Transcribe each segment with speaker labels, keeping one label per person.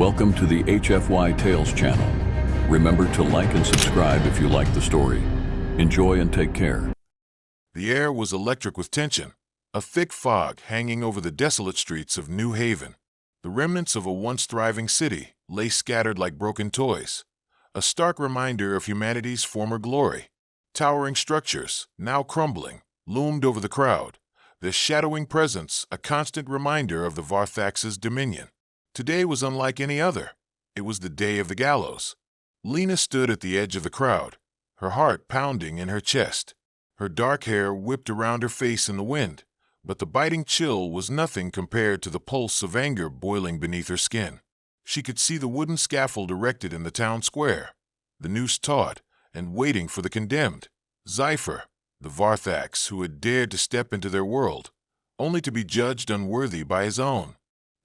Speaker 1: Welcome to the HFY Tales channel. Remember to like and subscribe if you like the story. Enjoy and take care.
Speaker 2: The air was electric with tension, a thick fog hanging over the desolate streets of New Haven. The remnants of a once thriving city lay scattered like broken toys, a stark reminder of humanity's former glory. Towering structures, now crumbling, loomed over the crowd, their shadowing presence a constant reminder of the Varthax's dominion. Today was unlike any other. It was the day of the Gallows. Lena stood at the edge of the crowd, her heart pounding in her chest. Her dark hair whipped around her face in the wind, but the biting chill was nothing compared to the pulse of anger boiling beneath her skin. She could see the wooden scaffold erected in the town square, the noose taut and waiting for the condemned. Zypher, the Varthax who had dared to step into their world, only to be judged unworthy by his own.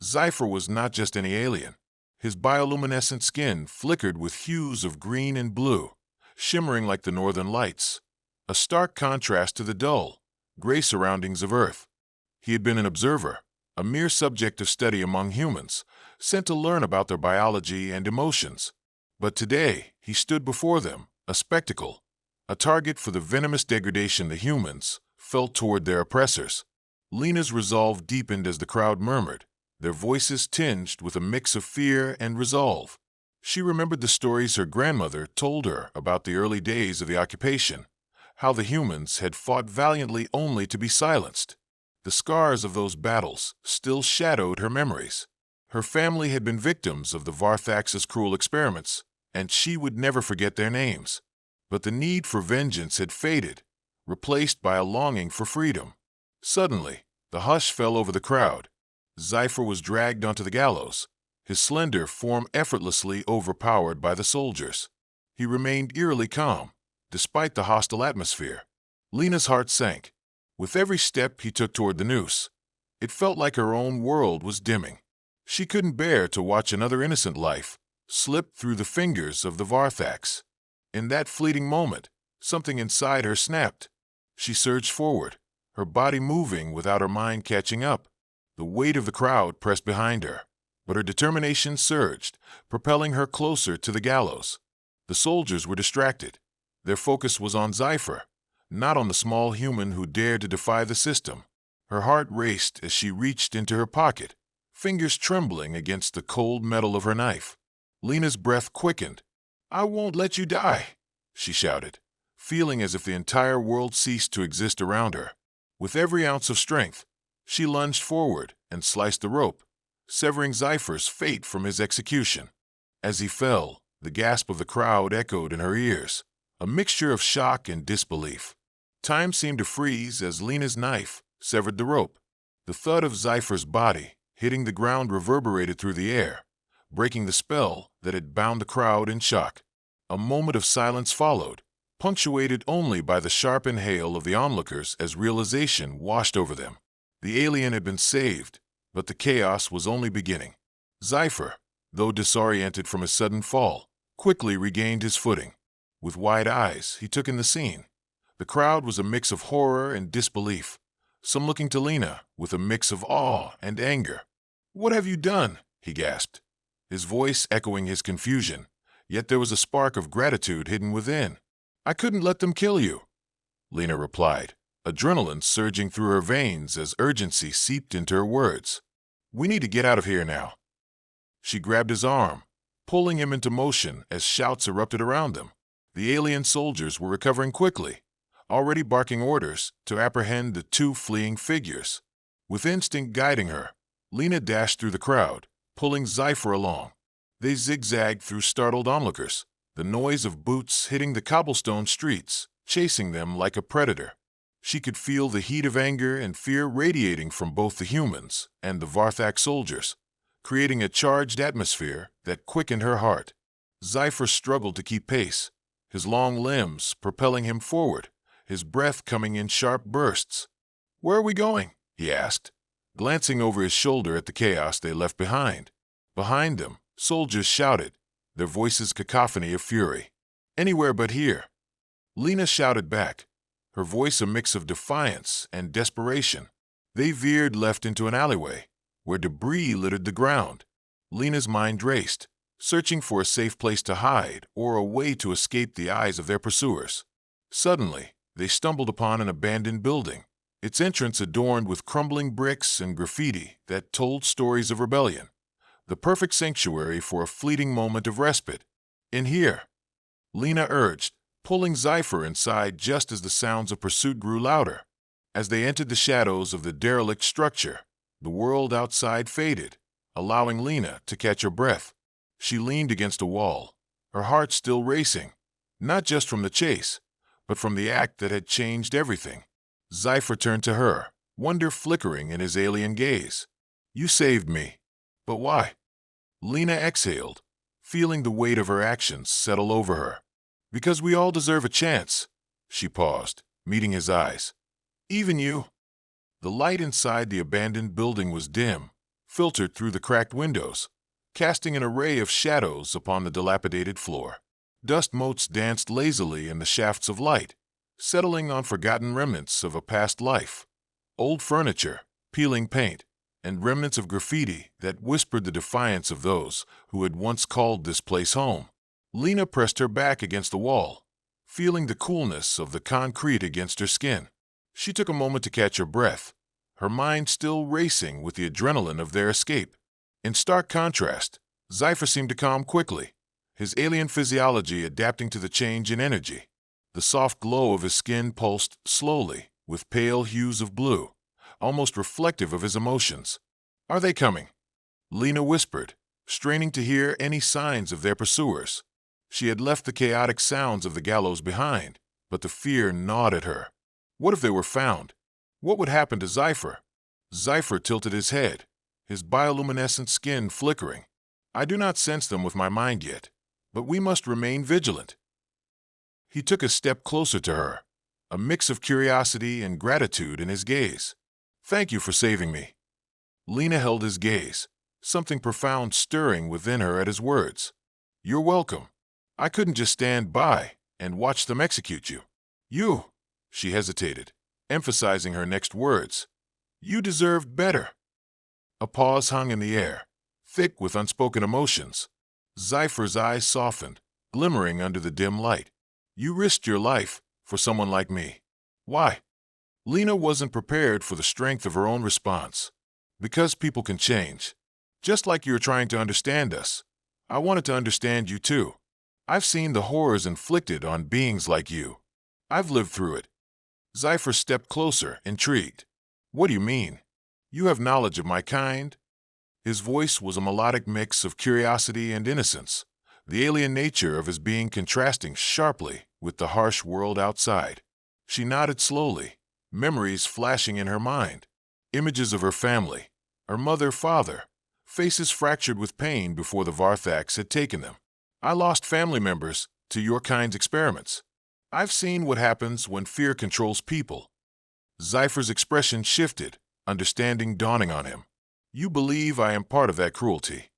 Speaker 2: Zypher was not just any alien. His bioluminescent skin flickered with hues of green and blue, shimmering like the northern lights, a stark contrast to the dull, gray surroundings of Earth. He had been an observer, a mere subject of study among humans, sent to learn about their biology and emotions. But today, he stood before them, a spectacle, a target for the venomous degradation the humans felt toward their oppressors. Lena's resolve deepened as the crowd murmured, their voices tinged with a mix of fear and resolve. She remembered the stories her grandmother told her about the early days of the occupation, how the humans had fought valiantly only to be silenced. The scars of those battles still shadowed her memories. Her family had been victims of the Varthax's cruel experiments, and she would never forget their names. But the need for vengeance had faded, replaced by a longing for freedom. Suddenly, the hush fell over the crowd. Zypher was dragged onto the gallows, his slender form effortlessly overpowered by the soldiers. He remained eerily calm, despite the hostile atmosphere. Lena's heart sank. With every step he took toward the noose, it felt like her own world was dimming. She couldn't bear to watch another innocent life slip through the fingers of the Varthax. In that fleeting moment, something inside her snapped. She surged forward, her body moving without her mind catching up. The weight of the crowd pressed behind her, but her determination surged, propelling her closer to the gallows. The soldiers were distracted. Their focus was on Zypher, not on the small human who dared to defy the system. Her heart raced as she reached into her pocket, fingers trembling against the cold metal of her knife. Lena's breath quickened. "I won't let you die," she shouted, feeling as if the entire world ceased to exist around her. With every ounce of strength, she lunged forward and sliced the rope, severing Zypher's fate from his execution. As he fell, the gasp of the crowd echoed in her ears, a mixture of shock and disbelief. Time seemed to freeze as Lena's knife severed the rope. The thud of Zypher's body hitting the ground reverberated through the air, breaking the spell that had bound the crowd in shock. A moment of silence followed, punctuated only by the sharp inhale of the onlookers as realization washed over them. The alien had been saved, but the chaos was only beginning. Zypher, though disoriented from his sudden fall, quickly regained his footing. With wide eyes, he took in the scene. The crowd was a mix of horror and disbelief, some looking to Lena with a mix of awe and anger. "What have you done?" he gasped, his voice echoing his confusion, yet there was a spark of gratitude hidden within. "I couldn't let them kill you," Lena replied, adrenaline surging through her veins as urgency seeped into her words. "We need to get out of here now." She grabbed his arm, pulling him into motion as shouts erupted around them. The alien soldiers were recovering quickly, already barking orders to apprehend the two fleeing figures. With instinct guiding her, Lena dashed through the crowd, pulling Zypher along. They zigzagged through startled onlookers, the noise of boots hitting the cobblestone streets, chasing them like a predator. She could feel the heat of anger and fear radiating from both the humans and the Varthax soldiers, creating a charged atmosphere that quickened her heart. Zypher struggled to keep pace, his long limbs propelling him forward, his breath coming in sharp bursts. "Where are we going?" he asked, glancing over his shoulder at the chaos they left behind. Behind them, soldiers shouted, their voices cacophony of fury. "Anywhere but here." Lena shouted back, her voice a mix of defiance and desperation. They veered left into an alleyway, where debris littered the ground. Lena's mind raced, searching for a safe place to hide or a way to escape the eyes of their pursuers. Suddenly, they stumbled upon an abandoned building, its entrance adorned with crumbling bricks and graffiti that told stories of rebellion. The perfect sanctuary for a fleeting moment of respite. "In here," Lena urged, pulling Cypher inside just as the sounds of pursuit grew louder. As they entered the shadows of the derelict structure, the world outside faded, allowing Lena to catch her breath. She leaned against a wall, her heart still racing, not just from the chase, but from the act that had changed everything. Cypher turned to her, wonder flickering in his alien gaze. "You saved me. But why?" Lena exhaled, feeling the weight of her actions settle over her. "Because we all deserve a chance." She paused, meeting his eyes. "Even you." The light inside the abandoned building was dim, filtered through the cracked windows, casting an array of shadows upon the dilapidated floor. Dust motes danced lazily in the shafts of light, settling on forgotten remnants of a past life. Old furniture, peeling paint, and remnants of graffiti that whispered the defiance of those who had once called this place home. Lena pressed her back against the wall, feeling the coolness of the concrete against her skin. She took a moment to catch her breath, her mind still racing with the adrenaline of their escape. In stark contrast, Cypher seemed to calm quickly, his alien physiology adapting to the change in energy. The soft glow of his skin pulsed slowly, with pale hues of blue, almost reflective of his emotions. "Are they coming?" Lena whispered, straining to hear any signs of their pursuers. She had left the chaotic sounds of the gallows behind, but the fear gnawed at her. What if they were found? What would happen to Cypher? Cypher tilted his head, his bioluminescent skin flickering. "I do not sense them with my mind yet, but we must remain vigilant." He took a step closer to her, a mix of curiosity and gratitude in his gaze. "Thank you for saving me." Lena held his gaze, something profound stirring within her at his words. "You're welcome. I couldn't just stand by and watch them execute you. You," she hesitated, emphasizing her next words, "you deserved better." A pause hung in the air, thick with unspoken emotions. Cypher's eyes softened, glimmering under the dim light. "You risked your life for someone like me. Why?" Lena wasn't prepared for the strength of her own response. "Because people can change. Just like you're trying to understand us, I wanted to understand you too. I've seen the horrors inflicted on beings like you. I've lived through it." Cypher stepped closer, intrigued. "What do you mean? You have knowledge of my kind?" His voice was a melodic mix of curiosity and innocence, the alien nature of his being contrasting sharply with the harsh world outside. She nodded slowly, memories flashing in her mind. Images of her family, her mother, father, faces fractured with pain before the Varthax had taken them. "I lost family members to your kind's experiments. I've seen what happens when fear controls people." Cypher's expression shifted, understanding dawning on him. "You believe I am part of that cruelty."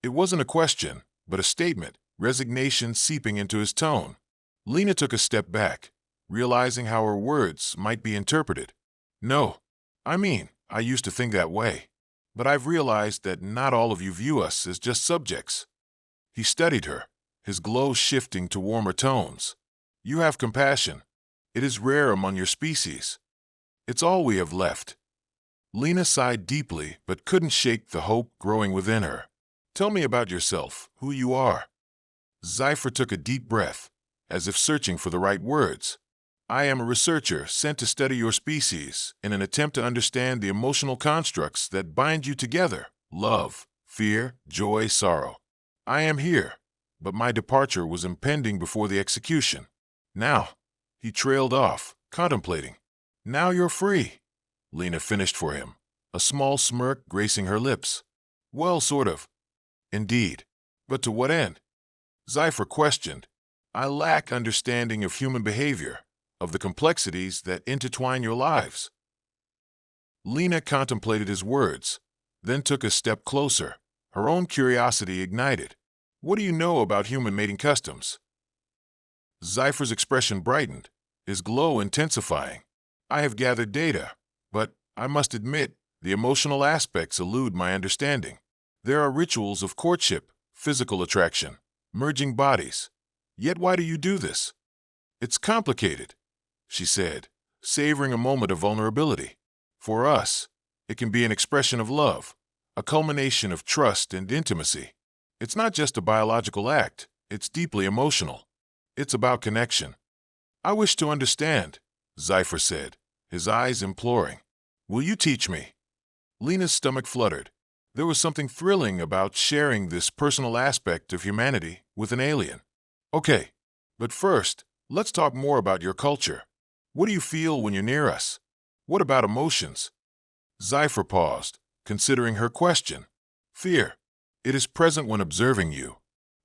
Speaker 2: It wasn't a question, but a statement, resignation seeping into his tone. Lena took a step back, realizing how her words might be interpreted. "No, I used to think that way. But I've realized that not all of you view us as just subjects." He studied her, his glow shifting to warmer tones. "You have compassion. It is rare among your species. It's all we have left." Lena sighed deeply but couldn't shake the hope growing within her. "Tell me about yourself, who you are." Cypher took a deep breath, as if searching for the right words. "I am a researcher sent to study your species in an attempt to understand the emotional constructs that bind you together: love, fear, joy, sorrow. I am here, but my departure was impending before the execution. Now," he trailed off, contemplating. "Now you're free," Lena finished for him, a small smirk gracing her lips. "Well, sort of." "Indeed. But to what end?" Cypher questioned. "I lack understanding of human behavior, of the complexities that intertwine your lives." Lena contemplated his words, then took a step closer, her own curiosity ignited. "What do you know about human mating customs?" Cypher's expression brightened, his glow intensifying. "I have gathered data, but I must admit the emotional aspects elude my understanding. There are rituals of courtship, physical attraction, merging bodies. Yet why do you do this? It's complicated, she said, savoring a moment of vulnerability. For us, it can be an expression of love, a culmination of trust and intimacy. It's not just a biological act, it's deeply emotional. It's about connection. I wish to understand, Sci-Fi said, his eyes imploring. Will you teach me? Lena's stomach fluttered. There was something thrilling about sharing this personal aspect of humanity with an alien. Okay, but first, let's talk more about your culture. What do you feel when you're near us? What about emotions? Sci-Fi paused, considering her question. Fear. It is present when observing you.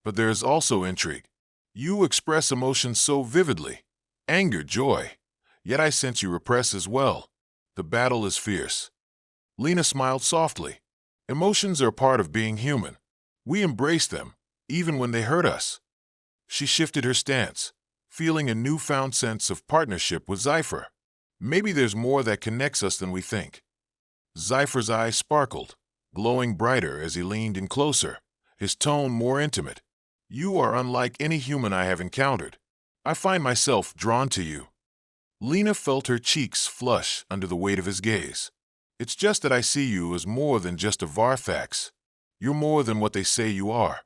Speaker 2: But there is also intrigue. You express emotions so vividly. Anger, joy. Yet I sense you repress as well. The battle is fierce. Lena smiled softly. Emotions are part of being human. We embrace them, even when they hurt us. She shifted her stance, feeling a newfound sense of partnership with Sci-Fi. Maybe there's more that connects us than we think. Sci-Fi's eyes sparkled, glowing brighter as he leaned in closer, his tone more intimate. You are unlike any human I have encountered. I find myself drawn to you. Lena felt her cheeks flush under the weight of his gaze. It's just that I see you as more than just a Varthax. You're more than what they say you are.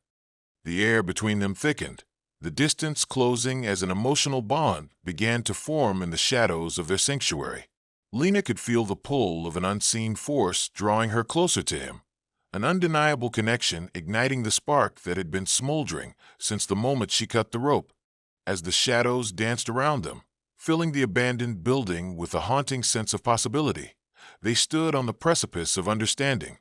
Speaker 2: The air between them thickened, the distance closing as an emotional bond began to form in the shadows of their sanctuary. Lena could feel the pull of an unseen force drawing her closer to him, an undeniable connection igniting the spark that had been smoldering since the moment she cut the rope. As the shadows danced around them, filling the abandoned building with a haunting sense of possibility, they stood on the precipice of understanding,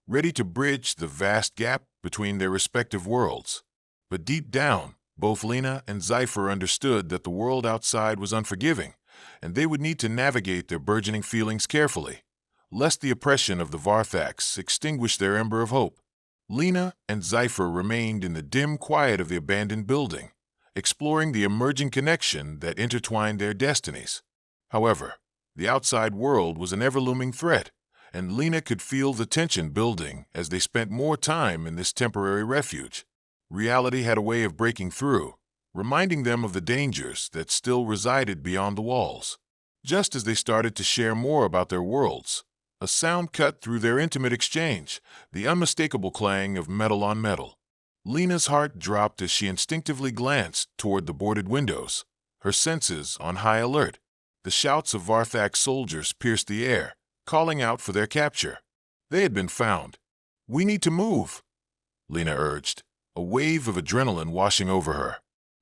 Speaker 2: ready to bridge the vast gap between their respective worlds. But deep down, both Lena and Sci-Fi understood that the world outside was unforgiving, and they would need to navigate their burgeoning feelings carefully, lest the oppression of the Varthax extinguish their ember of hope. Lena and Sci-Fi remained in the dim quiet of the abandoned building, exploring the emerging connection that intertwined their destinies. However, the outside world was an ever-looming threat, and Lena could feel the tension building as they spent more time in this temporary refuge. Reality had a way of breaking through, reminding them of the dangers that still resided beyond the walls. Just as they started to share more about their worlds, a sound cut through their intimate exchange, the unmistakable clang of metal on metal. Lena's heart dropped as she instinctively glanced toward the boarded windows, her senses on high alert. The shouts of Varthax soldiers pierced the air, calling out for their capture. They had been found. We need to move, Lena urged, a wave of adrenaline washing over her.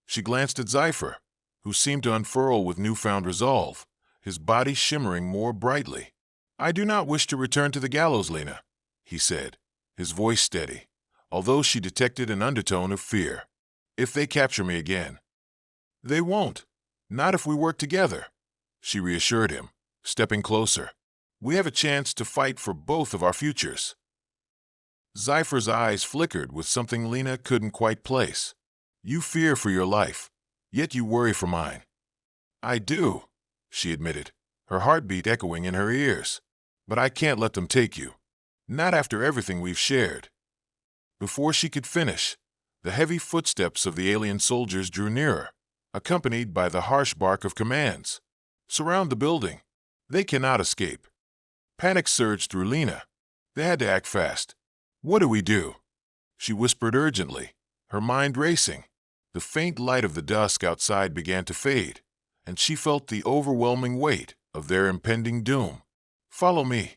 Speaker 2: She glanced at Sci-Fi, who seemed to unfurl with newfound resolve, his body shimmering more brightly. I do not wish to return to the Gallows, Lena, he said, his voice steady, although she detected an undertone of fear. If they capture me again. They won't. Not if we work together, she reassured him, stepping closer. We have a chance to fight for both of our futures. Sci-Fi's eyes flickered with something Lena couldn't quite place. You fear for your life, yet you worry for mine. I do, she admitted, her heartbeat echoing in her ears. But I can't let them take you. Not after everything we've shared. Before she could finish, the heavy footsteps of the alien soldiers drew nearer, accompanied by the harsh bark of commands. Surround the building. They cannot escape. Panic surged through Lena. They had to act fast. What do we do? She whispered urgently, her mind racing. The faint light of the dusk outside began to fade, and she felt the overwhelming weight of their impending doom. Follow me,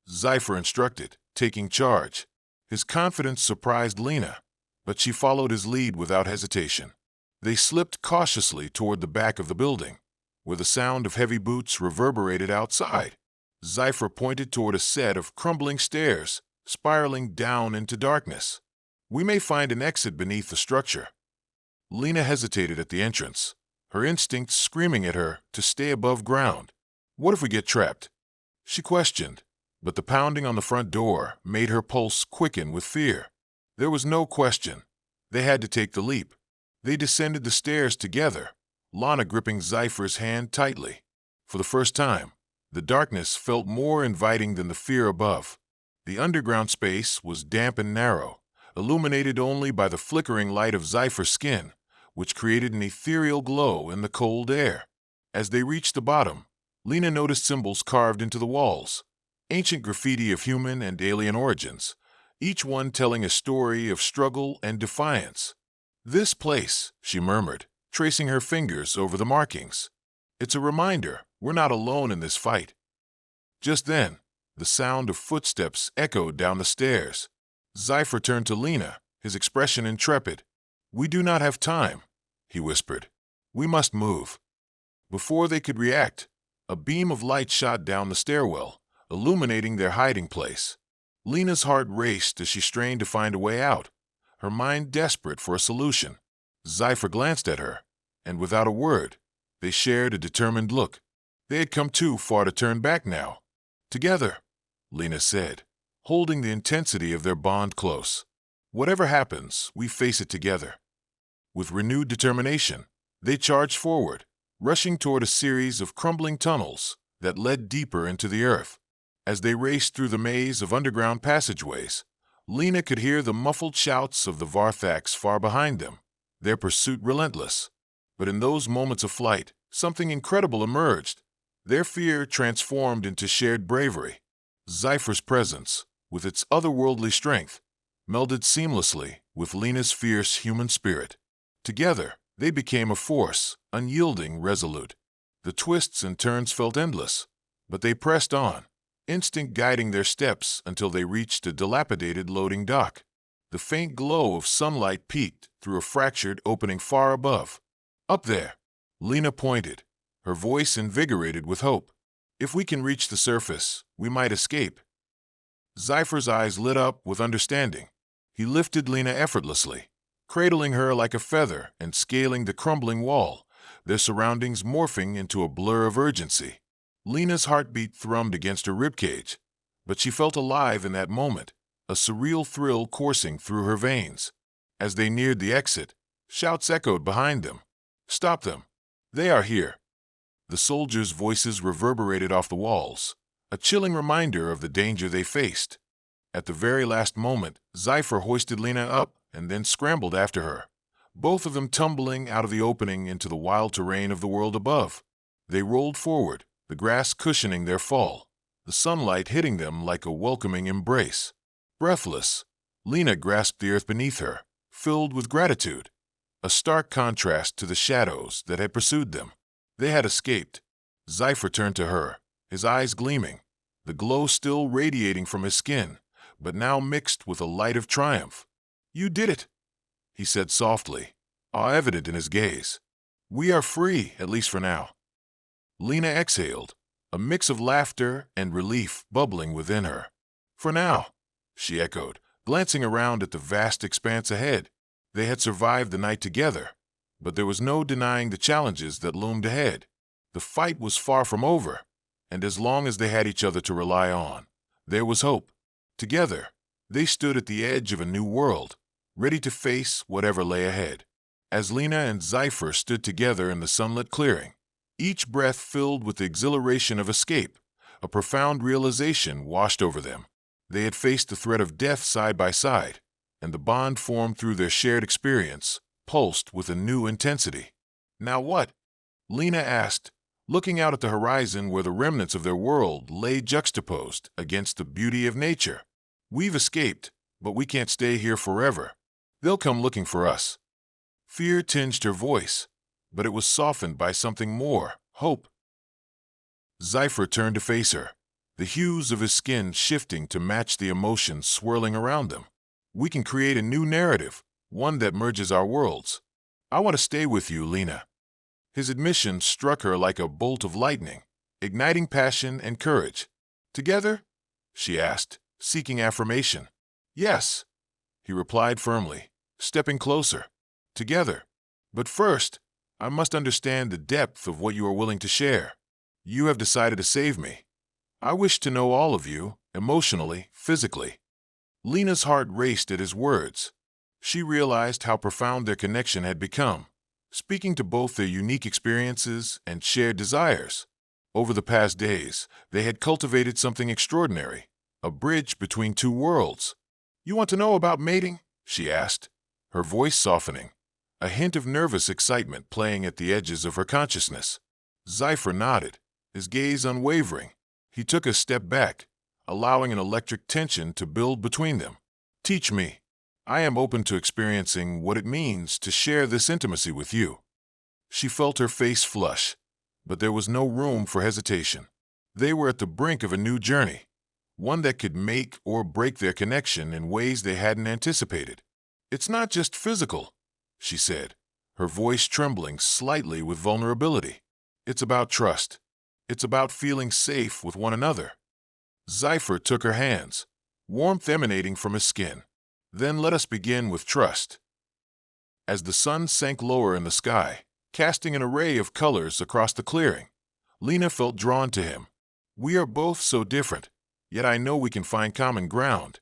Speaker 2: Sci-Fi instructed, taking charge. His confidence surprised Lena, but she followed his lead without hesitation. They slipped cautiously toward the back of the building, where the sound of heavy boots reverberated outside. Sci-Fi pointed toward a set of crumbling stairs, spiraling down into darkness. We may find an exit beneath the structure. Lena hesitated at the entrance, her instincts screaming at her to stay above ground. What if we get trapped? She questioned, but the pounding on the front door made her pulse quicken with fear. There was no question. They had to take the leap. They descended the stairs together, Lana gripping Sci-Fi's hand tightly. For the first time, the darkness felt more inviting than the fear above. The underground space was damp and narrow, illuminated only by the flickering light of Zypher's skin, which created an ethereal glow in the cold air. As they reached the bottom, Lena noticed symbols carved into the walls, ancient graffiti of human and alien origins, each one telling a story of struggle and defiance. "This place," she murmured, tracing her fingers over the markings. "It's a reminder we're not alone in this fight." Just then, the sound of footsteps echoed down the stairs. Zypher turned to Lena, his expression intrepid. "We do not have time," he whispered. "We must move." Before they could react, a beam of light shot down the stairwell, illuminating their hiding place. Lena's heart raced as she strained to find a way out, her mind desperate for a solution. Zypher glanced at her, and without a word, they shared a determined look. They had come too far to turn back now. "Together," Lena said, holding the intensity of their bond close. "Whatever happens, we face it together." With renewed determination, they charged forward, rushing toward a series of crumbling tunnels that led deeper into the earth. As they raced through the maze of underground passageways, Lena could hear the muffled shouts of the Varthax far behind them, their pursuit relentless. But in those moments of flight, something incredible emerged. Their fear transformed into shared bravery. Zypher's presence, with its otherworldly strength, melded seamlessly with Lena's fierce human spirit. Together, they became a force, unyielding, resolute. The twists and turns felt endless, but they pressed on, instinct guiding their steps until they reached a dilapidated loading dock. The faint glow of sunlight peeked through a fractured opening far above. "Up there," Lena pointed, her voice invigorated with hope. "If we can reach the surface, we might escape." Zypher's eyes lit up with understanding. He lifted Lena effortlessly, cradling her like a feather and scaling the crumbling wall, their surroundings morphing into a blur of urgency. Lena's heartbeat thrummed against her ribcage, but she felt alive in that moment, a surreal thrill coursing through her veins. As they neared the exit, shouts echoed behind them. "Stop them! They are here!" The soldiers' voices reverberated off the walls, a chilling reminder of the danger they faced. At the very last moment, Zypher hoisted Lena up and then scrambled after her, both of them tumbling out of the opening into the wild terrain of the world above. They rolled forward, the grass cushioning their fall, the sunlight hitting them like a welcoming embrace. Breathless, Lena grasped the earth beneath her, filled with gratitude, a stark contrast to the shadows that had pursued them. They had escaped. Zypher turned to her, his eyes gleaming, the glow still radiating from his skin, but now mixed with a light of triumph. "You did it," he said softly, awe evident in his gaze. "We are free, at least for now." Lena exhaled, a mix of laughter and relief bubbling within her. "For now," she echoed, glancing around at the vast expanse ahead. They had survived the night together, but there was no denying the challenges that loomed ahead. The fight was far from over, and as long as they had each other to rely on, there was hope. Together, they stood at the edge of a new world, ready to face whatever lay ahead. As Lena and Zypher stood together in the sunlit clearing, each breath filled with the exhilaration of escape, a profound realization washed over them. They had faced the threat of death side by side, and the bond formed through their shared experience pulsed with a new intensity. "Now what?" Lena asked, looking out at the horizon where the remnants of their world lay juxtaposed against the beauty of nature. "We've escaped, but we can't stay here forever. They'll come looking for us." Fear tinged her voice, but it was softened by something more, hope. Zypher turned to face her, the hues of his skin shifting to match the emotions swirling around them. "We can create a new narrative, one that merges our worlds. I want to stay with you, Lena." His admission struck her like a bolt of lightning, igniting passion and courage. "Together?" she asked, seeking affirmation. "Yes," he replied firmly, stepping closer. "Together. But first, I must understand the depth of what you are willing to share. You have decided to save me. I wish to know all of you, emotionally, physically." Lena's heart raced at his words. She realized how profound their connection had become, speaking to both their unique experiences and shared desires. Over the past days, they had cultivated something extraordinary, a bridge between two worlds. "You want to know about mating?" she asked, her voice softening, a hint of nervous excitement playing at the edges of her consciousness. Sci-Fi nodded, his gaze unwavering. He took a step back, allowing an electric tension to build between them. "Teach me. I am open to experiencing what it means to share this intimacy with you." She felt her face flush, but there was no room for hesitation. They were at the brink of a new journey, one that could make or break their connection in ways they hadn't anticipated. "It's not just physical," she said, her voice trembling slightly with vulnerability. "It's about trust. It's about feeling safe with one another." Sci-Fi took her hands, warmth emanating from his skin. "Then let us begin with trust." As the sun sank lower in the sky, casting an array of colors across the clearing, Lena felt drawn to him. "We are both so different, yet I know we can find common ground."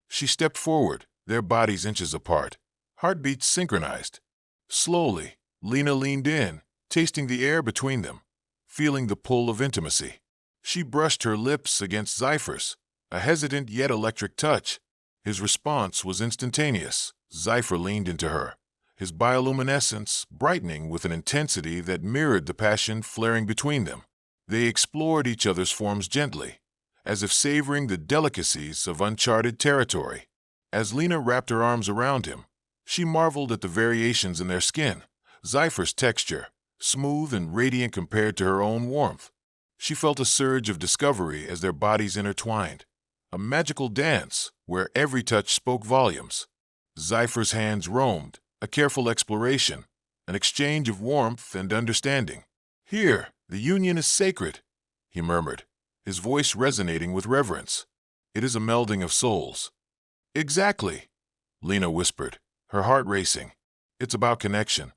Speaker 2: She stepped forward, their bodies inches apart, heartbeats synchronized. Slowly, Lena leaned in, tasting the air between them, feeling the pull of intimacy. She brushed her lips against Sci-Fi's, a hesitant yet electric touch. His response was instantaneous. Sci-Fi leaned into her, his bioluminescence brightening with an intensity that mirrored the passion flaring between them. They explored each other's forms gently, as if savoring the delicacies of uncharted territory. As Lena wrapped her arms around him, she marveled at the variations in their skin. Sci-Fi's texture, smooth and radiant compared to her own warmth. She felt a surge of discovery as their bodies intertwined, a magical dance where every touch spoke volumes. Sci-Fi's hands roamed, a careful exploration, an exchange of warmth and understanding. "Here, the union is sacred," he murmured, his voice resonating with reverence. "It is a melding of souls." "Exactly," Lena whispered, her heart racing. "It's about connection."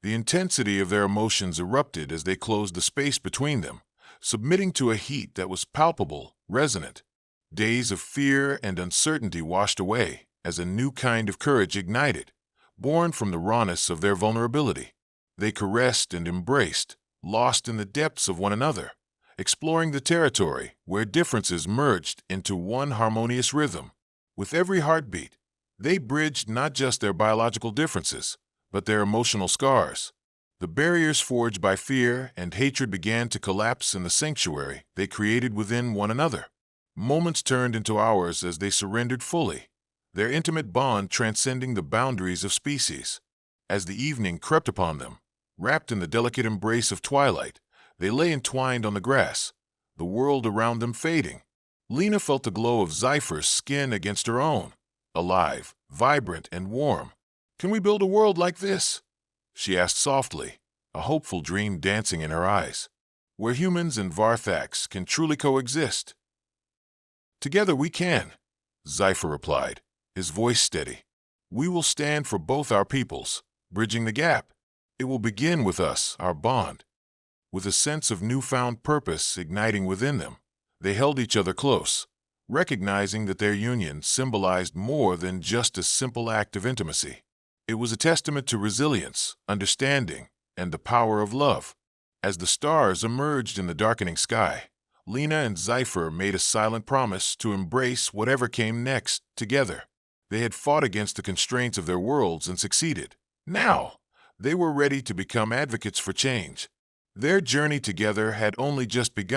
Speaker 2: The intensity of their emotions erupted as they closed the space between them, submitting to a heat that was palpable, resonant. Days of fear and uncertainty washed away as a new kind of courage ignited, born from the rawness of their vulnerability. They caressed and embraced, lost in the depths of one another, exploring the territory where differences merged into one harmonious rhythm. With every heartbeat, they bridged not just their biological differences, but their emotional scars. The barriers forged by fear and hatred began to collapse in the sanctuary they created within one another. Moments turned into hours as they surrendered fully, their intimate bond transcending the boundaries of species. As the evening crept upon them, wrapped in the delicate embrace of twilight, they lay entwined on the grass, the world around them fading. Lena felt the glow of Sci-Fi's skin against her own, alive, vibrant, and warm. "Can we build a world like this?" she asked softly, a hopeful dream dancing in her eyes, "where humans and Varthax can truly coexist." "Together we can," Sci-Fi replied, his voice steady. "We will stand for both our peoples, bridging the gap. It will begin with us, our bond." With a sense of newfound purpose igniting within them, they held each other close, recognizing that their union symbolized more than just a simple act of intimacy. It was a testament to resilience, understanding, and the power of love. As the stars emerged in the darkening sky, Lena and Sci-Fi made a silent promise to embrace whatever came next together. They had fought against the constraints of their worlds and succeeded. Now, they were ready to become advocates for change. Their journey together had only just begun.